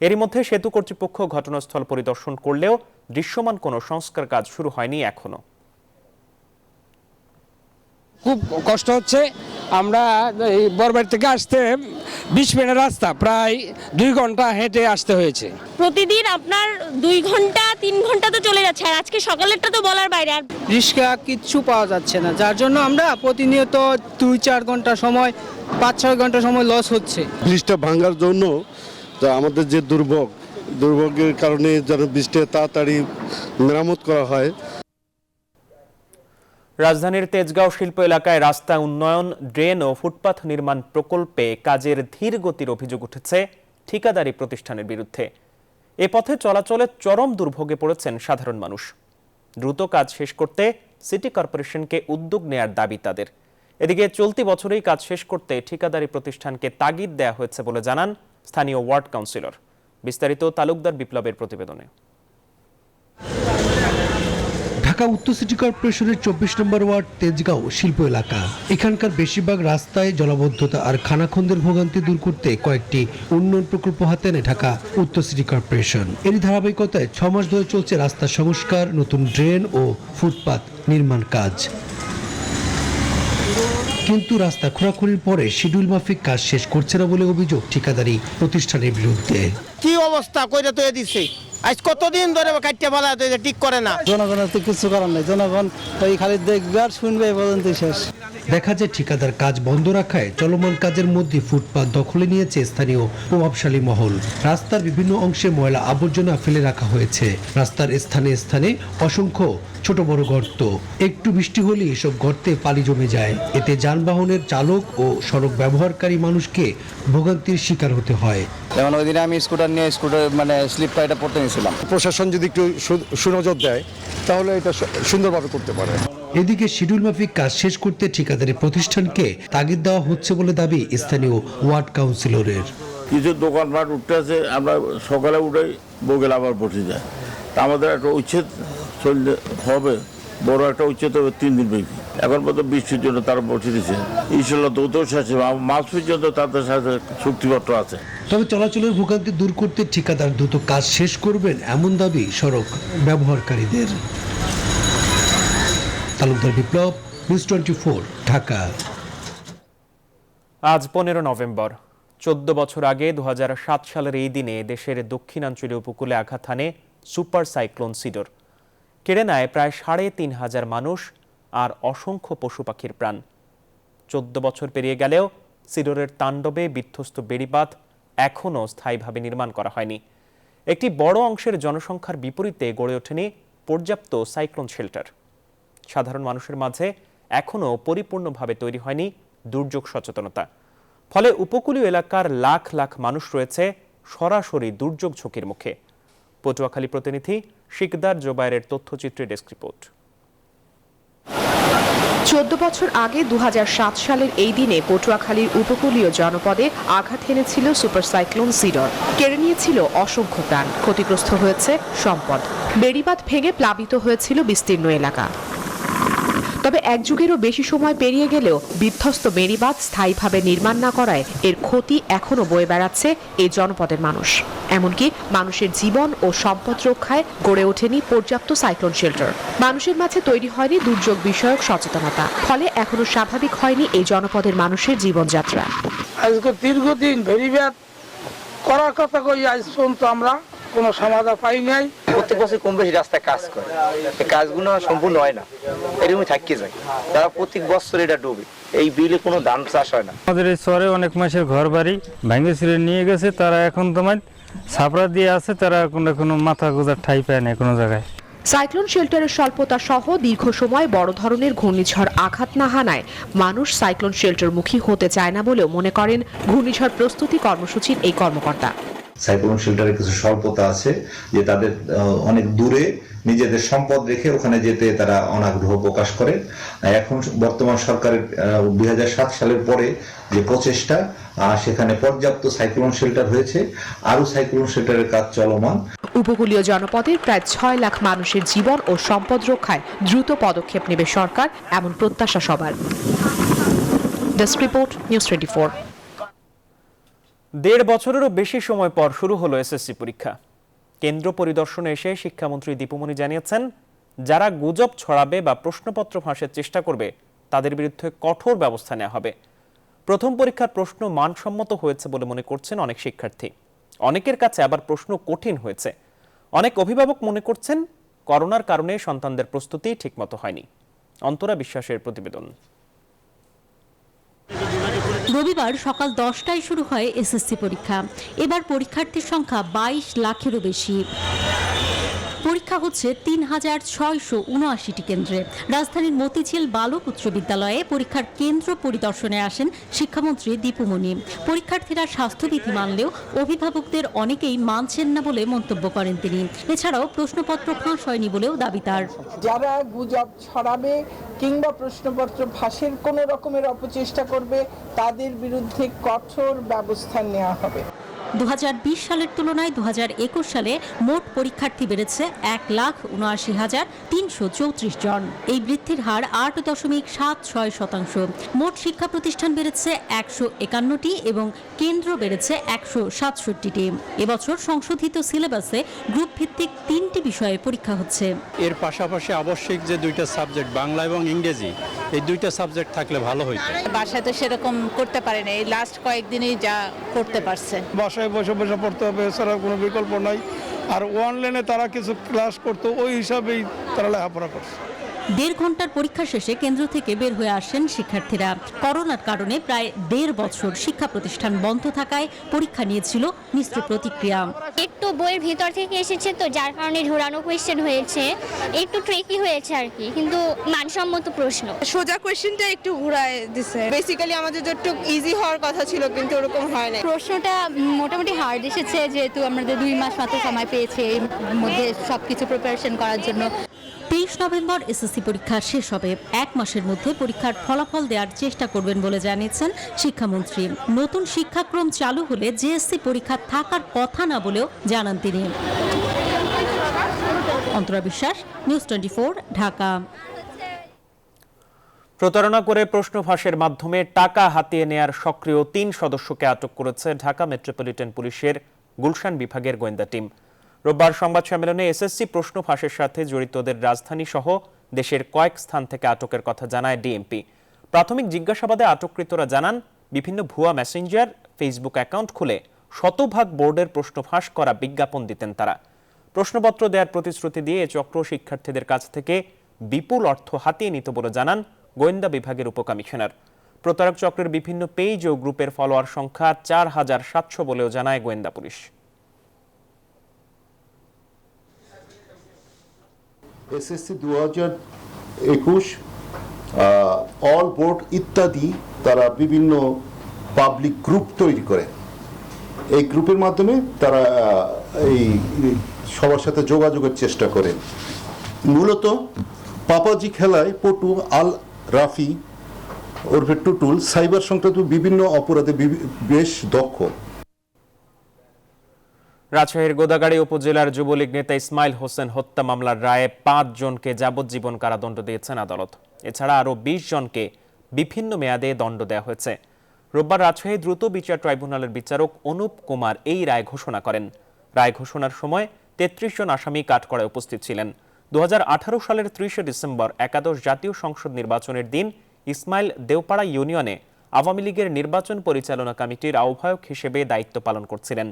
এরই মধ্যে সেতু কর্তৃপক্ষ ঘটনাস্থল পরিদর্শন করলেও দৃশ্যমান কোনো সংস্কার কাজ শুরু হয়নি এখনো। খুব কষ্ট হচ্ছে। আমরা বরবাড়ি থেকে আসতে 20 মিনিটের রাস্তা প্রায় 2 ঘন্টা হেঁটে আসতে হয়েছে। প্রতিদিন আপনার 2 ঘন্টা 3 ঘন্টা তো চলে যাচ্ছে, আর আজকে সকালেরটা তো বলার বাইরে। আর রিক্সা কিচ্ছু পাওয়া যাচ্ছে না, যার জন্য আমরা প্রতিনিয়ত 2-4 ঘন্টা সময়, 5-6 ঘন্টা সময় লস হচ্ছে। ব্রিজটা ভাঙার জন্য আমাদের যে দুর্ভোগের কারণে যেন ব্রিজটা তাড়াতাড়ি মেরামত করা হয়। রাজধানীর তেজগাঁও শিল্প এলাকায় রাস্তা উন্নয়ন, ড্রেন ও ফুটপাথ নির্মাণ প্রকল্পে কাজের ধীর গতির অভিযোগ উঠেছে ঠিকাদারি প্রতিষ্ঠানের বিরুদ্ধে। এ পথে চলাচলে চরম দুর্ভোগে পড়েছেন সাধারণ মানুষ। দ্রুত কাজ শেষ করতে সিটি কর্পোরেশনকে উদ্যোগ নেয়ার দাবি তাদের। এদিকে চলতি বছরেই কাজ শেষ করতে ঠিকাদারি প্রতিষ্ঠানকে তাগিদ দেয়া হয়েছে বলে জানান স্থানীয় ওয়ার্ড কাউন্সিলর। বিস্তারিত তালুকদার বিপ্লবের প্রতিবেদনে। ঢাকা উত্তর সিটি কর্পোরেশনের 24 নম্বর ওয়ার্ড তেজগাঁও শিল্প এলাকা। এখানকার বেশিরভাগ রাস্তায় জলাবদ্ধতা আর খানাখন্দের ভোগান্তি দূর করতে কয়েকটি উন্নয়ন প্রকল্প হাতে নেয় ঢাকা উত্তর সিটি কর্পোরেশন। এরই ধারাবাহিকতায় 6 মাস ধরে চলছে রাস্তা সংস্কার, নতুন ড্রেন ও ফুটপাত নির্মাণ কাজ। কিন্তু রাস্তা খোঁড়াখুড়ির পরে শিডিউল মাফিক কাজ শেষ করছে না বলে অভিযোগ ঠিকাদারি প্রতিষ্ঠানের বিরুদ্ধে। কি অবস্থা কইরা তো দিছে, আজ কতদিন ধরে কাটতে ফেলা ঠিক করে না। জনগণের তো কিছু করার নাই, জনগণ ওই খালি দেখবে আর শুনবে, এই পর্যন্ত শেষ। দেখা যায় ঠিকাদার কাজ বন্ধ রাখায় চলমান কাজের মধ্যে ফুটপাত দখলে নিয়েছে স্থানীয় প্রভাবশালী মহল। রাস্তার বিভিন্ন অংশে ময়লা আবর্জনা ফেলে রাখা হয়েছে। রাস্তার স্থানে স্থানে অসংখ্য ছোট বড় গর্ত। একটু বৃষ্টি হলে এসব গর্তে পানি জমে যায়। এতে যানবাহনের চালক ও সড়ক ব্যবহারকারী মানুষকে ভোগান্তির শিকার হতে হয়। যেমন ওই দিনে আমি স্কুটার মানে স্লিপ টাইটা পড়তে নিয়েছিলাম। প্রশাসন যদি একটু সুনজর দেয় তাহলে এটা সুন্দরভাবে করতে পারে। এদিকে শিডিউল মাফিক কাজ শেষ করতে ঠিকাদারি প্রতিষ্ঠানকে তাগিদ দেওয়া হচ্ছে বলে দাবি স্থানীয় ওয়ার্ড কাউন্সিলরের। কিছু দোকানপাট উঠতে আছে, আমরা সকালে উঠে বগেল আবার বসে যায়। তা আমাদের একটা উচ্ছেদ চলতে হবে, বড় একটা উচ্ছেদ হবে 3 দিন ব্যাপী। এখন পর্যন্ত বৃষ্টির জন্য তারা বসে দিচ্ছে, ইনশাল্লাহ দ্রুত শেষ হবে। মাস পর্যন্ত তাদের সাথে চুক্তিপত্র আছে। তবে চলাচলের ভোগান্তি দূর করতে ঠিকাদার দ্রুত কাজ শেষ করবেন এমন দাবি সড়ক ব্যবহারকারীদের। তালুকদার বিপ্লব, নিউজ 24, ঢাকা। আজ 15 নভেম্বর। 14 বছর আগে 2007 সালের এই দিনে দেশের দক্ষিণাঞ্চলীয় উপকূলে আঘাত হানে সুপার সাইক্লোন সিডর। কেড়ে নেয় প্রায় 3,500 মানুষ আর অসংখ্য পশু পাখির প্রাণ। 14 বছর পেরিয়ে গেলেও সিডরের তাণ্ডবে বিধ্বস্ত বেড়িবাঁধ এখনও স্থায়ীভাবে নির্মাণ করা হয়নি। একটি বড় অংশের জনসংখ্যার বিপরীতে গড়ে ওঠেনি পর্যাপ্ত সাইক্লোন শেল্টার। সাধারণ মানুষের মাঝে এখনও পরিপূর্ণভাবে তৈরি হয়নি দুর্যোগ সচেতনতা। ফলে উপকূলীয় এলাকার লাখ লাখ মানুষ রয়েছে সরাসরি দুর্যোগ ঝুঁকির মুখে। পটুয়াখালী প্রতিনিধি শিকদার জোবায়ের তথ্যচিত্রে ডেস্ক রিপোর্ট। 14 বছর আগে 2007 সালের এই দিনে পটুয়াখালীর উপকূলীয় জনপদে আঘাত হেনেছিল সুপার সাইক্লোন সিডর। কেড়ে নিয়েছিল অসংখ্য প্রাণ, ক্ষতিগ্রস্ত হয়েছে সম্পদ, বেড়িবাঁধ ভেঙে প্লাবিত হয়েছিল বিস্তীর্ণ এলাকা। তবে এক যুগেরও বেশি সময় পেরিয়ে গেলেও বিধ্বস্ত বেড়িবাঁধ স্থায়ীভাবে নির্মাণ না করায় এর ক্ষতি এখনো বয়ে বেড়াচ্ছে এই জনপদের মানুষ। এমনকি মানুষের জীবন ও সম্পদ রক্ষায় গড়ে ওঠেনি পর্যাপ্ত সাইক্লোন শেল্টার। মানুষের মাঝে তৈরি হয়নি দুর্যোগ বিষয়ক সচেতনতা। ফলে এখনো স্বাভাবিক হয়নি এই জনপদের মানুষের জীবনযাত্রা। আজকে দীর্ঘদিন বেড়িবাঁধ করার কথা কই, আজ পর্যন্ত আমরা কোনো সমাধান পাই নাই। প্রত্যেক বছর কম বেশি রাস্তায় কাজ করে, এই কাজগুলো সম্পূর্ণ হয় না, এরকমই থাকি যায়। তারা প্রত্যেক বছর এটা ডুবে, এই বিলে কোনো ধান চাষ হয় না। আমাদের এই শহরে অনেক মানুষের ঘর বাড়ি ভেঙে ছিঁড়ে নিয়ে গেছে, তারা এখন তোমার ছাপড়া দিয়ে আছে, তারা কোনো মাথা গোজার ঠাই পায় না কোনো জায়গায়। সাইক্লোন শেল্টারের স্বল্পতা সহ দীর্ঘ সময় বড় ধরনের ঘূর্ণিঝড় আঘাত না হানায় মানুষ সাইক্লোন শেল্টারমুখী হতে চায় না বলেও মনে করেন ঘূর্ণিঝড় প্রস্তুতি কর্মসূচির এই কর্মকর্তা। সাইক্লোন শেল্টারে কিছু স্বল্পতা আছে, যে তাদের অনেক দূরে নিজেদের সম্পদ রেখে ওখানে যেতে তারা অনাগ্রহ প্রকাশ করে। এখন বর্তমান সরকারের 2007 সালের পরে যে প্রচেষ্টা, সেখানে পর্যাপ্ত সাইক্লোন শেল্টার হয়েছে, আরো সাইক্লোন শেল্টারের কাজ চলমান। উপকূলীয় জনপদের প্রায় 6 লাখ মানুষের জীবন ও সম্পদ রক্ষায় দ্রুত পদক্ষেপ নেবে সরকার, এমন প্রত্যাশা সবার। Desk report, news 24। 1.5 বছরেরও বেশি সময় পর শুরু হলো এসএসসি পরীক্ষা। কেন্দ্র পরিদর্শনে এসে শিক্ষামন্ত্রী দীপুমনি জানিয়েছেন, যারা গুজব ছড়াবে বা প্রশ্নপত্র ফাঁসের চেষ্টা করবে তাদের বিরুদ্ধে কঠোর ব্যবস্থা নেওয়া হবে। প্রথম পরীক্ষার প্রশ্ন মানসম্মত হয়েছে বলে মনে করছেন অনেক শিক্ষার্থী। অনেকের কাছে আবার প্রশ্ন কঠিন হয়েছে। অনেক অভিভাবক মনে করছেন করোনার কারণে সন্তানদের প্রস্তুতি ঠিকমতো হয়নি। অন্তরা বিশ্বাসের প্রতিবেদন। রবিবার সকাল 10টায় শুরু হয় এসএসসি পরীক্ষা। এবার পরীক্ষার্থীর সংখ্যা 22 লাখেরও বেশি। পরীক্ষা হচ্ছে 3,679টি কেন্দ্রে। রাজধানীর মতিঝিল বালক উচ্চ বিদ্যালয়ে পরীক্ষার কেন্দ্র পরিদর্শনে আসেন শিক্ষামন্ত্রী দীপুমনি। পরীক্ষার্থীরা স্বাস্থ্যবিধি মানলেও অভিভাবকদের অনেকেই মানছেন না বলে মন্তব্য করেন তিনি। এছাড়াও প্রশ্নপত্র ফাঁস হয়নি বলেও দাবি তার। যারা গুজব ছড়াবে কিংবা প্রশ্নপত্র ফাঁসের কোনো রকমের অপচেষ্টা করবে তাদের বিরুদ্ধে কঠোর ব্যবস্থা নেওয়া হবে। 2020 সালের তুলনায় 2021 সালে মোট পরীক্ষার্থী বেড়েছে 1,79,334 জন। এই বৃদ্ধির হার 8.76%। মোট শিক্ষা প্রতিষ্ঠান বেড়েছে 151টি এবং কেন্দ্র বেড়েছে 167টি। এবছর সংশোধিত সিলেবাসে গ্রুপ ভিত্তিক 3টি বিষয়ে পরীক্ষা হচ্ছে। এর পাশাপাশি আবশ্যিক যে 2টা সাবজেক্ট বাংলা এবং ইংরেজি, এই 2টা সাবজেক্ট থাকলে ভালো হইতো। বাসায় তো সেরকম করতে পারে না, এই লাস্ট কয়েকদিনই যা করতে পারছে। বাসায় বসে বসে পড়তে হবে, এছাড়া কোনো বিকল্প নাই। আর অনলাইনে তারা কিছু ক্লাস করতো, ওই হিসাবেই তারা লেখাপড়া করছে। 1.5 ঘন্টার পরীক্ষা শেষে কেন্দ্র থেকে বের হয়ে আসেন শিক্ষার্থীরা। করোনার কারণে প্রায় 1.5 বছর শিক্ষা প্রতিষ্ঠান বন্ধ থাকায় পরীক্ষা নিয়েছিল মিশ্র প্রতিক্রিয়া। একটু বইয়ের ভিতর থেকে এসেছে তো যার কারণে ঝোরানো কোয়েশ্চেন হয়েছে, একটু ট্রিকি হয়েছে আর কি, কিন্তু মানসম্মত প্রশ্ন। সোজা কোয়েশ্চেনটা একটু ঘুরায় দিছে। বেসিক্যালি আমাদের জন্য একটু ইজি হওয়ার কথা ছিল, কিন্তু ওরকম হয় না। প্রশ্নটা মোটামুটি হার্ড এসেছে, যেহেতু আমাদের 2 মাস মাত্র সময় পেয়েছে এর মধ্যে সবকিছু প্রিপারেশন করার জন্য। 23 নভেম্বর এসএসসি পরীক্ষা শেষ হবে। 1 মাসের মধ্যে পরীক্ষার ফলাফল দেওয়ার চেষ্টা করবেন বলে জানিয়েছেন শিক্ষামন্ত্রী। নতুন শিক্ষাক্রম চালু হলে জেএসসি পরীক্ষা থাকার কথা না বলেও জানান তিনি। অন্তরা বিশ্বাস, নিউজ 24, ঢাকা। প্রতারণা করে প্রশ্ন ফাঁসের মাধ্যমে টাকা হাতিয়ে নেয়ার সক্রিয় 3 সদস্যকে আটক করেছে ঢাকা মেট্রোপলিটন পুলিশের গুলশান বিভাগের গোয়েন্দা টিম। রোববার সংবাদ সম্মেলনে এসএসসি প্রশ্ন ফাঁসের সাথে জড়িতদের রাজধানী সহ দেশের কয়েক স্থান থেকে আটকের কথা জানায় ডিএমপি। প্রাথমিক জিজ্ঞাসাবাদে আটককৃতরা জানান, বিভিন্ন ভুয়া মেসেঞ্জার, ফেসবুক অ্যাকাউন্ট খুলে শতভাগ বোর্ডের প্রশ্ন ফাঁস করা বিজ্ঞাপন দিতেন তারা। প্রশ্নপত্র দেওয়ার প্রতিশ্রুতি দিয়ে চক্র শিক্ষার্থীদের কাছ থেকে বিপুল অর্থ হাতিয়ে নিত বলে জানান গোয়েন্দা বিভাগের উপকমিশনার। প্রতারক চক্রের বিভিন্ন পেজ ও গ্রুপের ফলোয়ার সংখ্যা 4700 বলেও জানায় গোয়েন্দা পুলিশ। এসএসসি 2021 অল বোর্ড ইত্যাদি তারা বিভিন্ন পাবলিক গ্রুপ তৈরি করে। এই গ্রুপের মাধ্যমে তারা এই সবার সাথে যোগাযোগের চেষ্টা করে। মূলত পাপাজি খেলায় পটু আল রাফি ওরফে টুটুল সাইবার সংক্রান্ত বিভিন্ন অপরাধে বেশ দক্ষ। রাজশাহীর গোদাগাড়ী উপজেলার যুবলীগ নেতা ইসমাইল হোসেন হত্যা মামলার রায়ে 5 জনকে যাবজ্জীবন কারাদণ্ড দিয়েছেন আদালত। এছাড়া আরও 20 জনকে বিভিন্ন মেয়াদে দণ্ড দেওয়া হয়েছে। রোববার রাজশাহী দ্রুত বিচার ট্রাইব্যুনালের বিচারক অনুপ কুমার এই রায় ঘোষণা করেন। রায় ঘোষণার সময় 33 জন আসামি কাঠগড়ায় উপস্থিত ছিলেন। 2018 সালের 30 ডিসেম্বর একাদশ জাতীয় সংসদ নির্বাচনের দিন ইসমাইল দেওপাড়া ইউনিয়নে আওয়ামী লীগের নির্বাচন পরিচালনা কমিটির আহ্বায়ক হিসেবে দায়িত্ব পালন করছিলেন।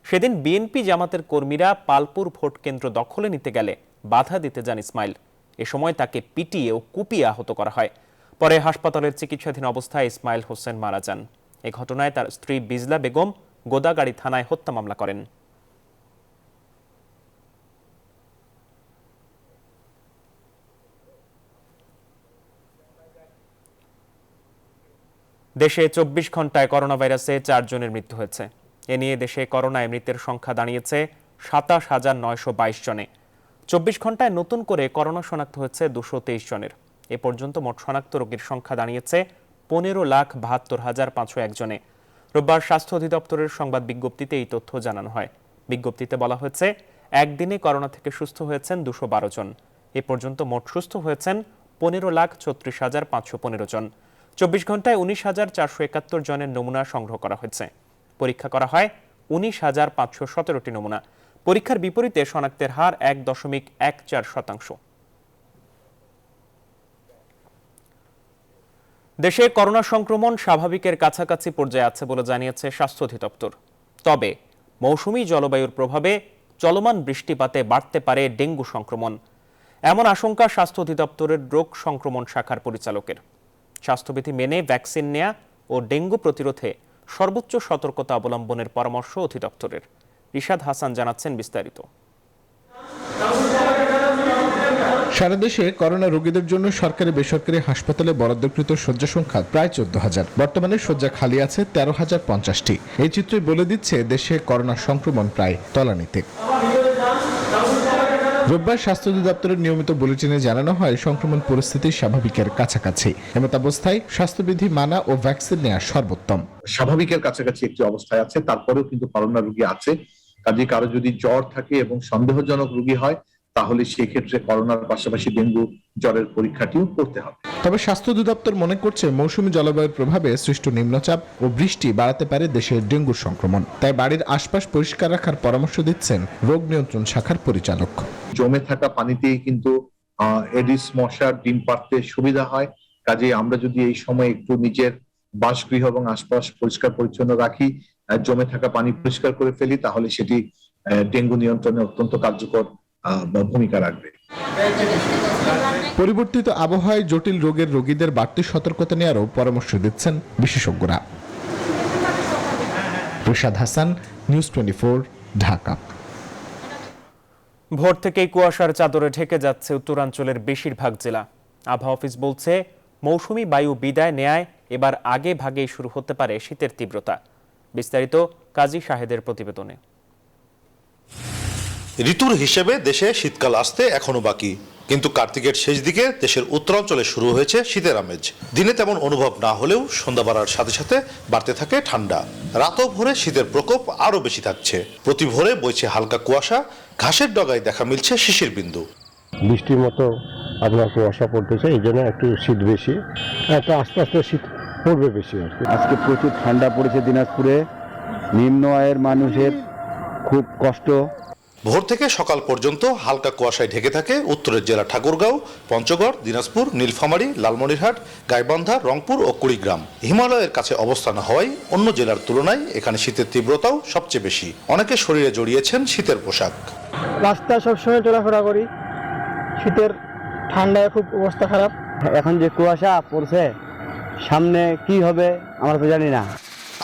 সেদিন বিএনপি জামাতের কর্মীরা পালপুর ভোট কেন্দ্র দখলে নিতে গেলে বাধা দিতে যান ইসমাইল। এ সময় তাকে পিটিয়ে ও কুপিয়ে আহত করা হয়। পরে হাসপাতালের চিকিৎসাধীন অবস্থায় ইসমাইল হোসেন মারা যান। এ ঘটনায় তার স্ত্রী বিজলা বেগম গোদাগাড়ী থানায় হত্যা মামলা করেন। দেশে 24 ঘন্টায় করোনা ভাইরাসে 4 জনের মৃত্যু হয়েছে। এ নিয়ে দেশে করোনায় মৃতের সংখ্যা দাঁড়িয়েছে 27,922 জনে। 24 ঘন্টায় নতুন করে করোনা শনাক্ত হয়েছে 223 জনের। এ পর্যন্ত মোট শনাক্ত রোগীর সংখ্যা দাঁড়িয়েছে 15,72,501 জনে। রোববার স্বাস্থ্য অধিদপ্তরের সংবাদ বিজ্ঞপ্তিতে এই তথ্য জানানো হয়। বিজ্ঞপ্তিতে বলা হয়েছে, একদিনে করোনা থেকে সুস্থ হয়েছেন 212 জন। এ পর্যন্ত মোট সুস্থ হয়েছেন 15,36,515 জন। 24 ঘন্টায় 19,471 জনের নমুনা সংগ্রহ করা হয়েছে। পরীক্ষা করা হয় 19,517টি নমুনা। পরীক্ষার বিপরীতে শনাক্তের হার 1.14%। দেশে করোনা সংক্রমণ স্বাভাবিকের কাছাকাছি পর্যায়ে আছে বলে জানিয়েছে স্বাস্থ্য অধিদপ্তর। তবে মৌসুমী জলবায়ুর প্রভাবে চলমান বৃষ্টিপাতে বাড়তে পারে ডেঙ্গু সংক্রমণ, এমন আশঙ্কা স্বাস্থ্য অধিদপ্তরের রোগ সংক্রমণ শাখার পরিচালকের। স্বাস্থ্যবিধি মেনে ভ্যাকসিন নেয়া ও ডেঙ্গু প্রতিরোধে সর্বোচ্চ সতর্কতা অবলম্বনের পরামর্শ অধিদপ্তরের। রিশাদ হাসান জানাচ্ছেন বিস্তারিত। সারা দেশে করোনা রোগীদের জন্য সরকারি বেসরকারি হাসপাতালে বরাদ্দকৃত শয্যা সংখ্যা প্রায় 14,000। বর্তমানে শয্যা খালি আছে 13,050টি। এই চিত্রই বলে দিচ্ছে দেশে করোনা সংক্রমণ প্রায় তলানিতে। রোববার স্বাস্থ্য অধিদপ্তরের নিয়মিত বুলেটিনে জানানো হয়, সংক্রমণ পরিস্থিতি স্বাভাবিকের কাছাকাছি। এমতাবস্থায় স্বাস্থ্যবিধি মানা ও ভ্যাকসিন নেওয়া সর্বোত্তম। স্বাভাবিকের কাছাকাছি একটি অবস্থায় আছে, তারপরেও কিন্তু করোনা রোগী আছে। কাজে কারো যদি জ্বর থাকে এবং সন্দেহজনক রোগী হয়, তাহলে সেক্ষেত্রে করোনার পাশাপাশি ডেঙ্গু জ্বরের পরীক্ষাটিও করতে হবে। তবে স্বাস্থ্য অধিদপ্তর মনে করছে, মৌসুমী জলবায়ুর প্রভাবে সৃষ্ট নিম্নচাপ ও বৃষ্টি বাড়াতে পারে দেশের ডেঙ্গুর সংক্রমণ। তাই বাড়ির আশপাশ পরিষ্কার রাখার পরামর্শ দিচ্ছেন রোগ নিয়ন্ত্রণ শাখার পরিচালক। জমে থাকা পানিতেই কিন্তু এডিস মশার ডিম পাড়তে সুবিধা হয়। কাজে আমরা যদি এই সময় একটু নিজের বাসগৃহ এবং আশপাশ পরিষ্কার পরিচ্ছন্ন রাখি, জমে থাকা পানি পরিষ্কার করে ফেলি, তাহলে সেটি ডেঙ্গু নিয়ন্ত্রণে অত্যন্ত কার্যকর ভূমিকা রাখবে। পরিবর্তিত আবহাওয়ায় জটিল রোগের রোগীদের বাড়তি সতর্কতা নেওয়ারও পরামর্শ দিচ্ছেন বিশেষজ্ঞরা। রিশাদ হাসান, নিউজ 24, ঢাকা। ভোর থেকেই কুয়াশার চাদরে ঢেকে যাচ্ছে উত্তরাঞ্চলের বেশিরভাগ জেলা। আবহাওয়া অফিস বলছে, মৌসুমি বায়ু বিদায় নেয়ায় এবার আগে ভাগেই শুরু হতে পারে শীতের তীব্রতা। বিস্তারিত কাজী শাহেদের প্রতিবেদনে। ঋতুর হিসেবে দেশে শীতকাল আসতে এখনো বাকি, কিন্তু কার্তিকের শেষ দিকে দেশের উত্তরাঞ্চলে শুরু হয়েছে শীতের আমেজ। দিনে তেমন অনুভব না হলেও সন্ধ্যা বাড়ার সাথে সাথে বাড়তে থাকে ঠান্ডা। রাতও ভোরে শীতের প্রকোপ আরও বেশি থাকছে। প্রতি ভোরে বইছে হালকা কুয়াশা, ঘাসের ডগায় দেখা মিলছে শিশির বিন্দু। বৃষ্টির মতো আপনার কুয়াশা পড়তেছে, এই জন্য একটু শীত বেশি, তো আস্তে আস্তে শীত পড়বে বেশি আর কি। আজকে প্রচুর ঠান্ডা পড়েছে দিনাজপুরে, নিম্ন আয়ের মানুষের খুব কষ্ট। ভোর থেকে সকাল পর্যন্ত হালকা কুয়াশায় ঢেকে থাকে উত্তরের জেলা ঠাকুরগাঁও, পঞ্চগড়, দিনাজপুর, নীলফামারী, লালমনিরহাট, গাইবান্ধা, রংপুর ও কুড়িগ্রাম। হিমালয়ের কাছে অবস্থান হওয়ায় অন্য জেলার তুলনায় এখানে শীতের তীব্রতাও সবচেয়ে বেশি। অনেকে শরীরে জড়িয়েছেন শীতের পোশাক। রাস্তায় সবসময় চলাফেরা করি, শীতের ঠান্ডায় খুব অবস্থা খারাপ। এখন যে কুয়াশা পড়ছে, সামনে কি হবে আমরা তো জানি না।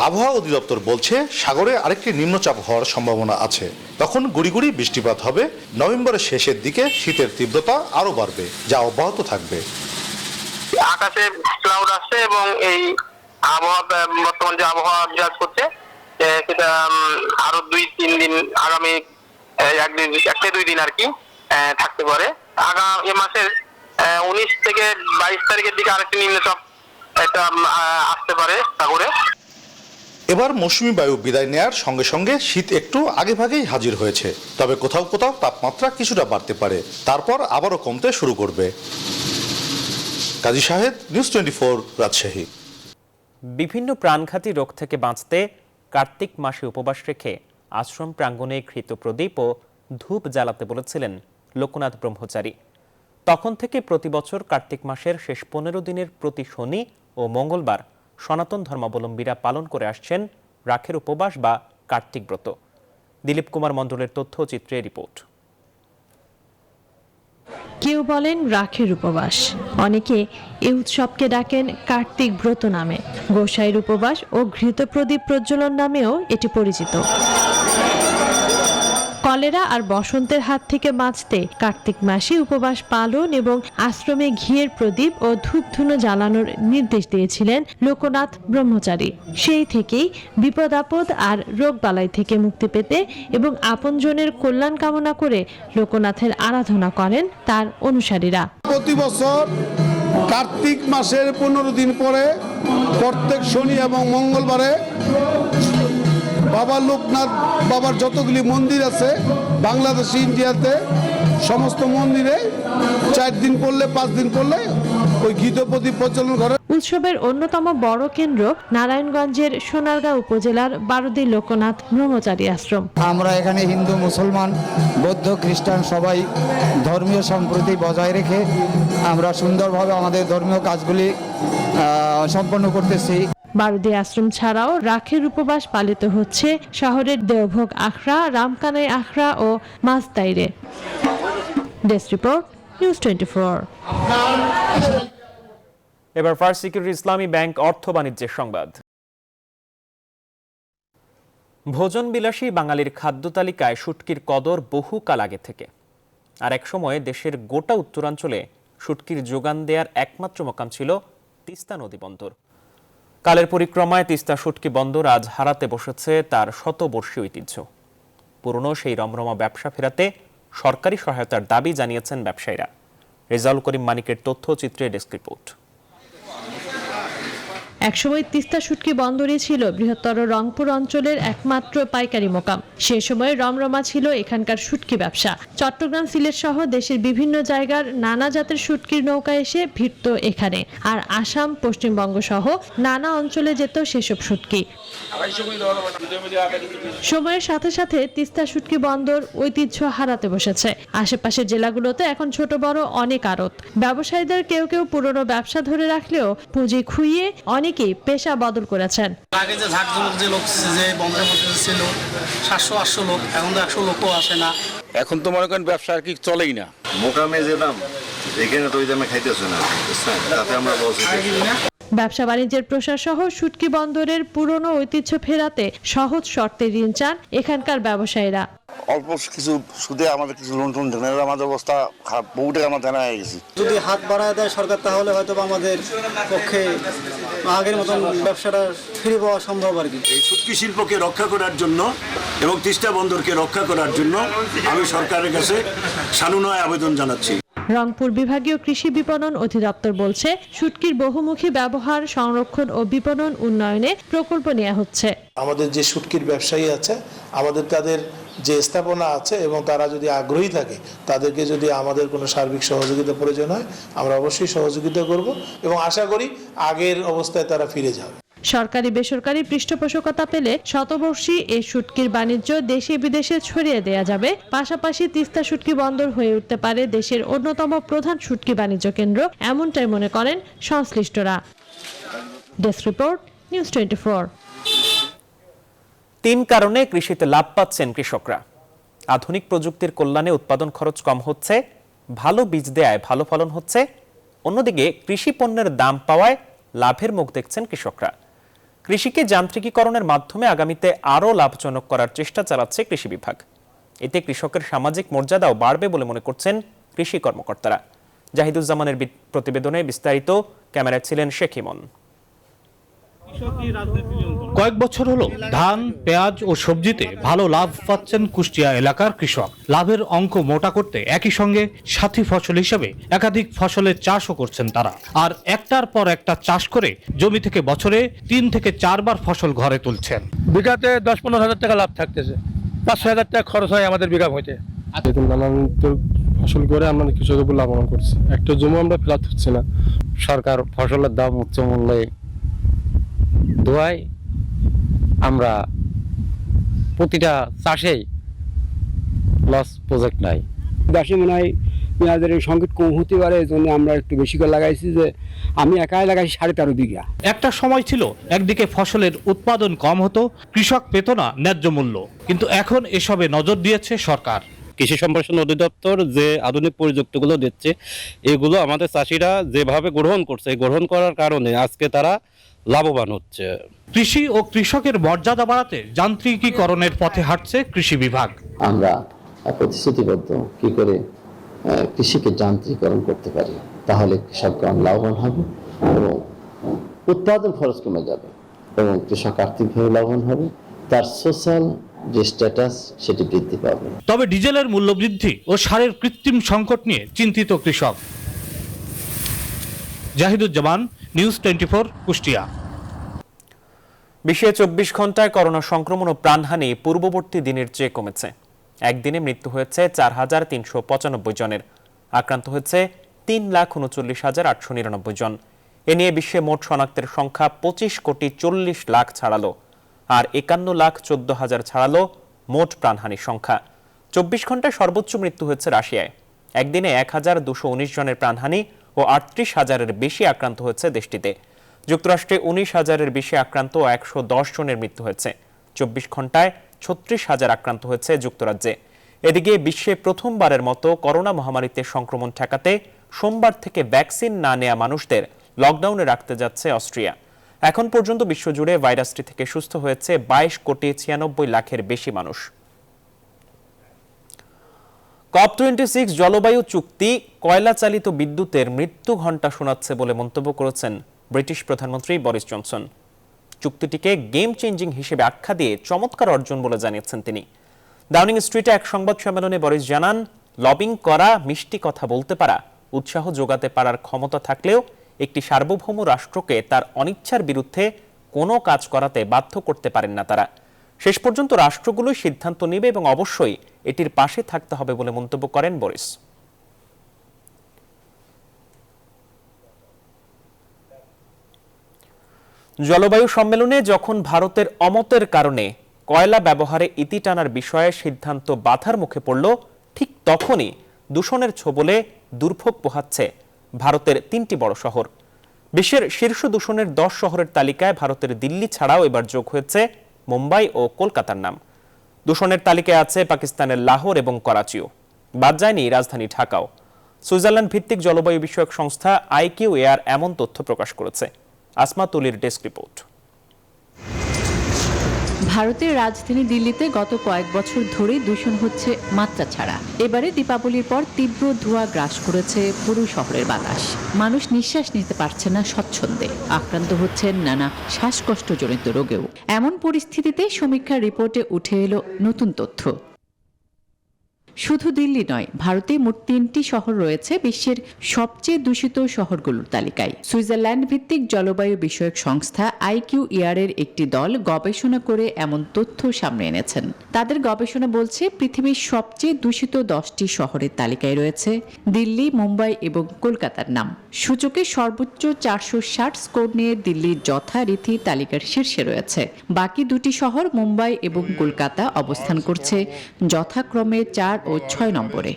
আবহাওয়া অধিদপ্তর বলছে, সাগরে আরেকটি নিম্নচাপ হওয়ার সম্ভাবনা আছে। তখন গুড়ি গুড়ি বৃষ্টিপাত হবে। নভেম্বরের শেষের দিকে শীতের তীব্রতা আরো বাড়বে, যা অব্যাহত থাকবে। আকাশে ক্লাউড আসছে এবং এই আবহাওয়া বর্তমান যে আবহাওয়া বিরাজ করছে সেটা আরো 2-3 দিন, আগামী 1-2 দিন আর কি থাকতে পারে। এ মাসের 19 থেকে 22 তারিখের দিকে আরেকটি নিম্নচাপ এটা আসতে পারে সাগরে। এবার মৌসুমী বায়ু বিদায় নেয়ার সঙ্গে সঙ্গে শীত একটু আগে ভাগেই হাজির হয়েছে। তবে কোথাও কোথাও তাপমাত্রা কিছুটা বাড়তে পারে, তারপর আবারও কমতে শুরু করবে। কাজী শাহেদ, নিউজ 24, রাজশাহী। বিভিন্ন প্রাণঘাতী রোগ থেকে বাঁচতে কার্তিক মাসে উপবাস রেখে আশ্রম প্রাঙ্গণে ঘৃত প্রদীপ ও ধূপ জ্বালাতে বলেছিলেন লোকনাথ ব্রহ্মচারী। তখন থেকে প্রতি বছর কার্তিক মাসের শেষ 15 দিনের প্রতি শনি ও মঙ্গলবার সনাতন ধর্মাবলম্বীরা পালন করে আসছেন রাখের উপবাস বা কার্তিক ব্রত। দিলীপ কুমার মণ্ডলের তথ্যচিত্রে রিপোর্ট। কেউ বলেন রাখের উপবাস, অনেকে এই উৎসবকে ডাকেন কার্তিক ব্রত নামে। গোসাইর উপবাস ও ঘৃত প্রদীপ প্রজ্বলন নামেও এটি পরিচিত। কলেরা আর বসন্তের হাত থেকে বাঁচতে কার্তিক মাসে উপবাস পালন এবং আশ্রমে ঘিয়ের প্রদীপ ও ধূপধুনো জ্বালানোর নির্দেশ দিয়েছিলেন লোকনাথ ব্রহ্মচারী। সেই থেকেই বিপদ আপদ আর রোগবালাই থেকে মুক্তি পেতে এবং আপনজনের কল্যাণ কামনা করে লোকনাথের আরাধনা করেন তার অনুসারীরা। প্রতি বছর কার্তিক মাসের 15 দিন পরে প্রত্যেক শনি এবং মঙ্গলবারে বাবা লোকনাথ বাবার যতগুলি মন্দির আছে বাংলাদেশে, ইন্ডিয়াতে সমস্ত মন্দিরে 4 দিন পড়লে 5 দিন পড়লে ওই ঘৃত প্রদীপ প্রজ্বলন করে। উৎসবের অন্যতম বড় কেন্দ্র নারায়ণগঞ্জের সোনারগাঁও উপজেলার বারুদি লোকনাথ ব্রহ্মচারী আশ্রম। আমরা এখানে হিন্দু, মুসলমান, বৌদ্ধ, খ্রিস্টান সবাই ধর্মীয় সম্প্রীতি বজায় রেখে আমরা সুন্দরভাবে আমাদের ধর্মীয় কাজগুলি সম্পন্ন করতেছি। বারুদি আশ্রম ছাড়াও রাখের উপবাস পালিত হচ্ছে শহরের দেওভোগ আখড়া, রামকানাই আখড়া ও মাছদাইরে। Desk report, news 24। এবার ফার্স্ট সিকিউরিটি ইসলামী ব্যাংক অর্থ বাণিজ্যের সংবাদ। ভোজন বিলাসী বাঙালির খাদ্য তালিকায় শুটকির কদর বহুকাল আগে থেকে। আর এক সময় দেশের গোটা উত্তরাঞ্চলে শুটকির যোগান দেওয়ার একমাত্র মোকাম ছিল তিস্তা নদী বন্দর। কালের পরিক্রমায় তিস্তা শুটকি বন্দর আজ হারাতে বসেছে তার শতবর্ষী ঐতিহ্য। পুরনো সেই রমরমা ব্যবসা ফেরাতে সরকারি সহায়তার দাবি জানিয়েছেন ব্যবসায়ীরা। রেজাউল করিম মানিকের তথ্যচিত্রে ডেস্ক রিপোর্ট। একসময় তিস্তা শুটকি বন্দরই ছিল বৃহত্তর রংপুর অঞ্চলের একমাত্র পাইকারি মোকাম। সে সময় রমরমা ছিল এখানকার শুটকি ব্যবসা। চট্টগ্রাম, সিলেট সহ দেশের বিভিন্ন জায়গার নানা জাতের শুটকির নৌকা এসে ভিড়ত এখানে। আর আসাম, পশ্চিমবঙ্গ সহ নানা অঞ্চলে যেত সেসব শুটকি। সময়ের সাথে সাথে তিস্তা শুটকি বন্দর ঐতিহ্য হারাতে বসেছে। আশেপাশের জেলাগুলোতে এখন ছোট বড় অনেক আড়ত। ব্যবসায়ীদের কেউ কেউ পুরনো ব্যবসা ধরে রাখলেও পুঁজি খুইয়ে অনেকেই পেশা বদল করেছেন। আগে যে ঝাঁকঝমক যে লোক যে বন্ধের মধ্যে ছিল 700-800 লোক, এখন তো 100 লোকও আসে না। এখন তো মনে করেন ব্যবসা আর কি চলেই না। মোকামে যে দাম এখানে তো ওই দামে খাইতেছে না, তাতে আমরা লস হইতেছি। ব্যবসা বাণিজ্যের প্রসার সহ শুটকি বন্দরের পুরনো ঐতিহ্য ফেরাতে সহজ শর্তে ঋণ চান এখানকার ব্যবসায়ীরা। অল্প কিছু সুদে আমাদের কিছু লোন টোন দেন, আমাদের অবস্থা খারাপ, বহু টাকা আমার দেনা হয়ে গেছে। যদি হাত বাড়ায় দেয় সরকার তাহলে হয়তো আমাদের পক্ষে আগের মতন ব্যবসাটা ফিরে পাওয়া সম্ভব আর কি। এই শুটকি শিল্পকে রক্ষা করার জন্য এবং তিস্তা বন্দরকে রক্ষা করার জন্য আমি সরকারের কাছে সানুনয় আবেদন জানাচ্ছি। রংপুর বিভাগীয় কৃষি বিপণন অধিদপ্তর বলছে শুটকির বহুমুখী ব্যবহার, সংরক্ষণ ও বিপণন উন্নয়নে প্রকল্প নেওয়া হচ্ছে। আমাদের যে শুটকির ব্যবসায়ী আছে, আমাদের তাদের যে স্থাপনা আছে এবং তারা যদি আগ্রহী থাকে, তাদেরকে যদি আমাদের কোনো সার্বিক সহযোগিতা প্রয়োজন হয় আমরা অবশ্যই সহযোগিতা করব এবং আশা করি আগের অবস্থায় তারা ফিরে যাবে। সরকারি বেসরকারি পৃষ্ঠপোষকতা পেলে শতবর্ষী এই শুটকির বাণিজ্য দেশে বিদেশে ছড়িয়ে দেয়া যাবে। পাশাপাশি তিস্তা শুটকি বন্দর হয়ে উঠতে পারে দেশের অন্যতম প্রধান শুটকি বাণিজ্য কেন্দ্র, এমনটাই মনে করেন সংশ্লিষ্টরা। Desk report, news 24। 3 কারণে কৃষিতে লাভ পাচ্ছেন কৃষকরা। আধুনিক প্রযুক্তির কল্যাণে উৎপাদন খরচ কম হচ্ছে, ভালো বীজ দেয়ায় ভালো ফলন হচ্ছে, অন্যদিকে কৃষি পণ্যের দাম পাওয়ায় লাভের মুখ দেখছেন কৃষকরা। কৃষিকে যান্ত্রিকীকরণের মাধ্যমে আগামীতে আরও লাভজনক করার চেষ্টা চালাচ্ছে কৃষি বিভাগ। এতে কৃষকের সামাজিক মর্যাদাও বাড়বে বলে মনে করছেন কৃষি কর্মকর্তারা। জাহিদুজ্জামানের প্রতিবেদনে বিস্তারিত, ক্যামেরায় ছিলেন শেখ ইমন। কয়েক বছর হলো ধান, পেঁয়াজ ও সবজিতে ভালো লাভ পাচ্ছেন কুষ্টিয়া এলাকার কৃষক। লাভের অঙ্ক মোটা করতে একই সঙ্গে সাথী ফসল হিসেবে একাধিক ফসলের চাষও করছেন তারা। আর একটার পর একটা চাষ করে জমি থেকে বছরে 3 থেকে 4 বার ফসল ঘরে তুলছেন। বিঘাতে 10-15 হাজার টাকা লাভ থাকতেছে, 500 হাজার টাকা খরচ হয় আমাদের বিঘা হইতে। নানান ফসল করে আমরা কৃষকের উপর লাভবান করছি, একটা জমি আমরা ফেরত হচ্ছে না। সরকার ফসলের দাম উচ্চ মূল্যে দোয়ায় আমরা প্রতিটা চাষেই লস প্রজেক্ট নাই। দেশে মনে হয় পেঁয়াজের সংকট কম হতে পারে, এই জন্য আমরা একটু বেশি করে লাগাইছি। যে আমি একাই লাগাইছি 13.5 বিঘা। একটা সময় ছিল একদিকে ফসলের উৎপাদন কম হতো, কৃষক পেত না ন্যায্য মূল্য, কিন্তু এখন এসবে নজর দিয়েছে সরকার। কৃষি সম্প্রসারণ অধিদপ্তর যে আধুনিক প্রযুক্তিগুলো দিচ্ছে, এগুলো আমাদের চাষিরা যেভাবে গ্রহণ করছে, গ্রহণ করার কারণে আজকে তারা লাভবান হচ্ছে। কৃষি ও কৃষকের মর্যাদা বাড়াতে যান্ত্রিকীকরণের পথে হাঁটছে কৃষি বিভাগ। আমরা প্রতিশ্রুতিবদ্ধ কি করে কৃষিকে যান্ত্রিকীকরণ করতে পারি, তাহলে কৃষকগণ লাভবান হবে এবং উৎপাদন খরচ কমে যাবে এবং কৃষক আর্থিকভাবে লাভবান হবে, তার সোশ্যাল যে স্ট্যাটাস সেটি বৃদ্ধি পাবে। তবে ডিজেলের মূল্য বৃদ্ধি ও সারের কৃত্রিম সংকট নিয়ে চিন্তিত কৃষক। জাহিদুজ্জামান, নিউজ 24, কুষ্টিয়া। বিশ্বে 24 ঘন্টায় করোনা সংক্রমণ ও প্রাণহানি পূর্ববর্তী দিনের চেয়ে কমেছে। একদিনে মৃত্যু হয়েছে 4,395 জনের, আক্রান্ত হয়েছে 3,39,899 জন। এ নিয়ে বিশ্বে মোট শনাক্তের সংখ্যা 25,40,00,000 ছাড়ালো, আর 51,14,000 ছাড়ালো মোট প্রাণহানির সংখ্যা। 24 ঘন্টায় সর্বোচ্চ মৃত্যু হয়েছে রাশিয়ায়। একদিনে 1,219 জনের প্রাণহানি ও 38,000-এর বেশি আক্রান্ত হয়েছে দেশটিতে। যুক্তরাষ্ট্রে 19,000-এর বেশি আক্রান্ত ও 110 জনের মৃত্যু হয়েছে। 24 ঘন্টায় 36,000 আক্রান্ত হয়েছে যুক্তরাজ্যে। এদিকে বিশ্বে প্রথমবারের মতো করোনা মহামারীতে সংক্রমণ ঠেকাতে সোমবার থেকে ভ্যাকসিন না নেওয়া মানুষদের লকডাউনে রাখতে যাচ্ছে অস্ট্রিয়া। এখন পর্যন্ত বিশ্বজুড়ে ভাইরাসটি থেকে সুস্থ হয়েছে 22,96,00,000-এর বেশি মানুষ। COP26 জলবায়ু চুক্তি কয়লা চালিত বিদ্যুতের মৃত্যু ঘণ্টা শোনাচ্ছে বলে মন্তব্য করেছেন ব্রিটিশ প্রধানমন্ত্রী বরিস জনসন। চুক্তিটিকে গেম চেঞ্জিং হিসেবে আখ্যা দিয়ে চমৎকার অর্জন বলে জানিয়েছেন তিনি। ডাউনিং স্ট্রিটে এক সংবাদ সম্মেলনে বরিস জানান, লবিং করা, মিষ্টি কথা বলতে পারা, উৎসাহ যোগাতে পারার ক্ষমতা থাকলেও একটি সার্বভৌম রাষ্ট্রকে তার অনিচ্ছার বিরুদ্ধে কোনো কাজ করাতে বাধ্য করতে পারেন না তারা। শেষ পর্যন্ত রাষ্ট্রগুলোই সিদ্ধান্ত নেবে এবং অবশ্যই এটির পাশে থাকতে হবে বলে মন্তব্য করেন বরিস। জলবায়ু সম্মেলনে যখন ভারতের অমতের কারণে কয়লা ব্যবহারে ইতি টানার বিষয়ে সিদ্ধান্ত বাধার মুখে পড়ল, ঠিক তখনই দূষণের ছোবলে দুর্ভোগ পোহাচ্ছে ভারতের 3টি বড় শহর। বিশ্বের শীর্ষ দূষণের 10 শহরের তালিকায় ভারতের দিল্লি ছাড়াও এবার যোগ হয়েছে মুম্বাই ও কলকাতার নাম। দূষণের তালিকায় আছে পাকিস্তানের লাহোর এবং করাচিও, বাদ যায়নি রাজধানী ঢাকাও। সুইজারল্যান্ড ভিত্তিক জলবায়ু বিষয়ক সংস্থা IQAir এমন তথ্য প্রকাশ করেছে। আসমা তুলির ডেস্ক রিপোর্ট। ভারতের রাজধানী দিল্লিতে গত কয়েক বছর ধরে দূষণ হচ্ছে মাত্রা ছাড়া। এবারে দীপাবলির পর তীব্র ধোঁয়া গ্রাস করেছে পুরো শহরের বাতাস। মানুষ নিঃশ্বাস নিতে পারছে না স্বচ্ছন্দে, আক্রান্ত হচ্ছেন নানা শ্বাসকষ্টজনিত রোগেও। এমন পরিস্থিতিতে সমীক্ষার রিপোর্টে উঠে এলো নতুন তথ্য। শুধু দিল্লি নয়, ভারতে মোট 3টি শহর রয়েছে বিশ্বের সবচেয়ে দূষিত শহরগুলোর তালিকায়। সুইজারল্যান্ড ভিত্তিক জলবায়ু বিষয়ক সংস্থা IQAir এর একটি দল গবেষণা করে এমন তথ্য সামনে এনেছেন। তাদের গবেষণা বলছে পৃথিবীর সবচেয়ে দূষিত 10টি শহরের তালিকায় রয়েছে দিল্লি, মুম্বাই এবং কলকাতার নাম। সূচকে সর্বোচ্চ 460 স্কোর নিয়ে দিল্লি যথারীতি তালিকার শীর্ষে রয়েছে। বাকি দুটি শহর মুম্বাই এবং কলকাতা অবস্থান করছে যথাক্রমে 4 ও 6 নম্বরে।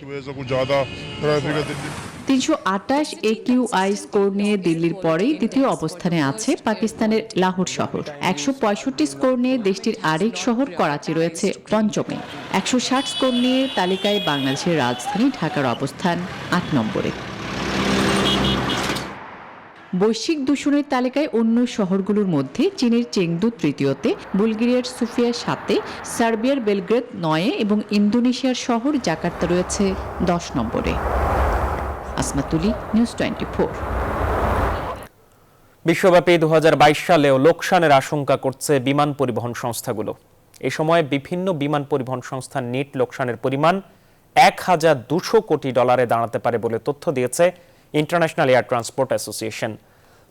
328 AQI স্কোর নিয়ে দিল্লির পরেই দ্বিতীয় অবস্থানে আছে পাকিস্তানের লাহোর শহর। 165 স্কোর নিয়ে দেশটির আরেক শহর করাচি রয়েছে পঞ্চমে। 160 স্কোর নিয়ে তালিকায় বাংলাদেশের রাজধানী ঢাকার অবস্থান 8 নম্বরে। বৈশ্বিক দূষণের তালিকায় অন্য শহরগুলোর মধ্যে চীনের চেংদু তৃতীয়তে, বুলগেরিয়ার সোফিয়া 7-এ, সার্বিয়ার বেলগ্রেড 9-এ এবং ইন্দোনেশিয়ার শহর জাকার্তা রয়েছে 10 নম্বরে। আসমা তুলি, নিউজ 24। বিশ্বব্যাপী 2022 সালেও লোকসানের আশঙ্কা করছে বিমান পরিবহন সংস্থাগুলো। এই সময় বিভিন্ন বিমান পরিবহন সংস্থার নেট লোকসানের পরিমাণ $1,200 কোটি দাঁড়াতে পারে বলে তথ্য দিয়েছে ইন্টারন্যাশনাল এয়ার ট্রান্সপোর্ট অ্যাসোসিয়েশন।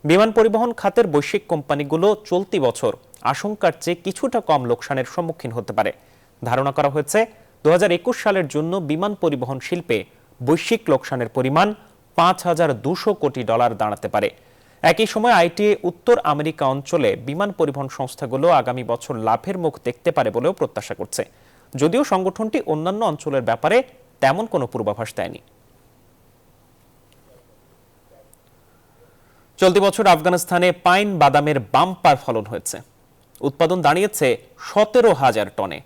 বিমান পরিবহন খাতের বৈশ্বিক কোম্পানিগুলো চলতি বছর আশঙ্কার চেয়ে কিছুটা কম লোকসানের সম্মুখীন হতে পারে। ধারণা করা হয়েছে 2021 সালের জন্য বিমান পরিবহন শিল্পে বৈশ্বিক লোকসানের পরিমাণ $5,200 কোটি দাঁড়াতে পারে। একই সময় ITA উত্তর আমেরিকা অঞ্চলে বিমান পরিবহন সংস্থাগুলো আগামী বছর লাভের মুখ দেখতে পারে বলেও প্রত্যাশা করছে, যদিও সংগঠনটি অন্যান্য অঞ্চলের ব্যাপারে তেমন কোনো পূর্বাভাস দেয়নি। চলতি বছর আফগানিস্তানে পাইন বাদামের বাম্পার ফলন হয়েছে। উৎপাদন দাঁড়িয়েছে 17,000 টনে।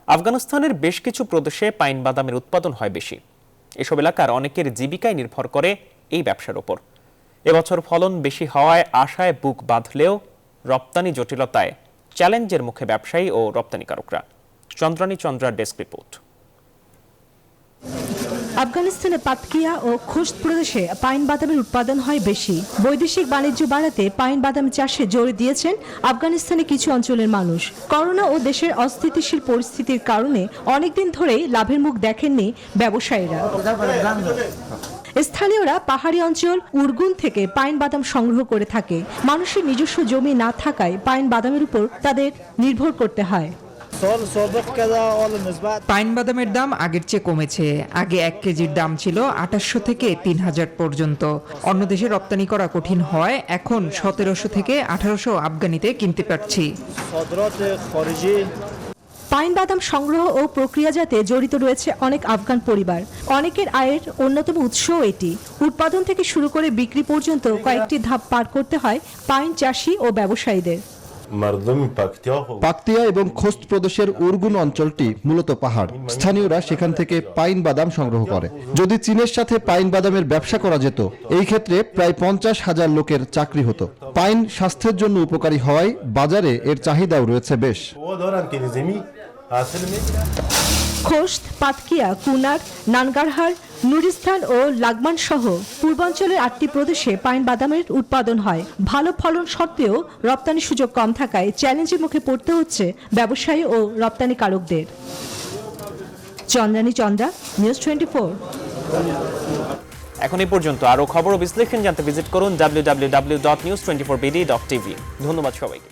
আফগানিস্তানের বেশ কিছু প্রদেশে পাইন বাদামের উৎপাদন হয় বেশি। এসব এলাকার অনেকের জীবিকায় নির্ভর করে এই ব্যবসার ওপর। এবছর ফলন বেশি হওয়ায় আশায় বুক বাঁধলেও রপ্তানি জটিলতায় চ্যালেঞ্জের মুখে ব্যবসায়ী ও রপ্তানিকারকরা। চন্দ্রানী চন্দ্রার ডেস্ক রিপোর্ট। আফগানিস্তানের পাতকিয়া ও খুশত প্রদেশে পাইন বাদামের উৎপাদন হয় বেশি। বৈদেশিক বাণিজ্য বাড়াতে পাইন বাদাম চাষে জোর দিয়েছেন আফগানিস্তানের কিছু অঞ্চলের মানুষ। করোনা ও দেশের অস্থিতিশীল পরিস্থিতির কারণে অনেকদিন ধরেই লাভের মুখ দেখেননি ব্যবসায়ীরা। স্থানীয়রা পাহাড়ি অঞ্চল উরগুন থেকে পাইন বাদাম সংগ্রহ করে থাকে। মানুষের নিজস্ব জমি না থাকায় পাইন বাদামের উপর তাদের নির্ভর করতে হয়। পাইন বাদামের দাম আগের চেয়ে কমেছে। আগে 1 কেজির দাম ছিল 2800 থেকে 3000 পর্যন্ত। অন্য দেশে রপ্তানি করা কঠিন হয় এখন 1700 থেকে 1800 আফগানিতে কিনতে পারছি। পাইন বাদাম সংগ্রহ ও প্রক্রিয়াজাতে জড়িত রয়েছে অনেক আফগান পরিবার। অনেকের আয়ের অন্যতম উৎসও এটি। উৎপাদন থেকে শুরু করে বিক্রি পর্যন্ত কয়েকটি ধাপ পার করতে হয় পাইন চাষি ও ব্যবসায়ীদের। পাকতিয়া এবং খোস্ত প্রদেশের উরগুন অঞ্চলটি মূলত পাহাড়। স্থানীয়রা সেখান থেকে পাইন বাদাম সংগ্রহ করে। যদি চীনের সাথে পাইন বাদামের ব্যবসা করা যেত, এই ক্ষেত্রে প্রায় 50,000 লোকের চাকরি হতো। পাইন স্বাস্থ্যের জন্য উপকারী হওয়ায় বাজারে এর চাহিদাও রয়েছে বেশ। খোস্ত, পাতকিয়া, কুনার, নানগারহার, নুরিস্তান ও লাগমান সহ পূর্বাঞ্চলের 8টি প্রদেশে পাইন বাদামের উৎপাদন হয়। ভালো ফলন সত্ত্বেও রপ্তানি সুযোগ কম থাকায় চ্যালেঞ্জের মুখে পড়তে হচ্ছে ব্যবসায়ী ও রপ্তানিকারকদের। চন্দ্রানী চন্দ্রা, নিউজ 24। এখন এই পর্যন্ত। আরও খবর ও বিশ্লেষণ জানতে ভিজিট করুন www.news24bd.tv। ধন্যবাদ সবাইকে।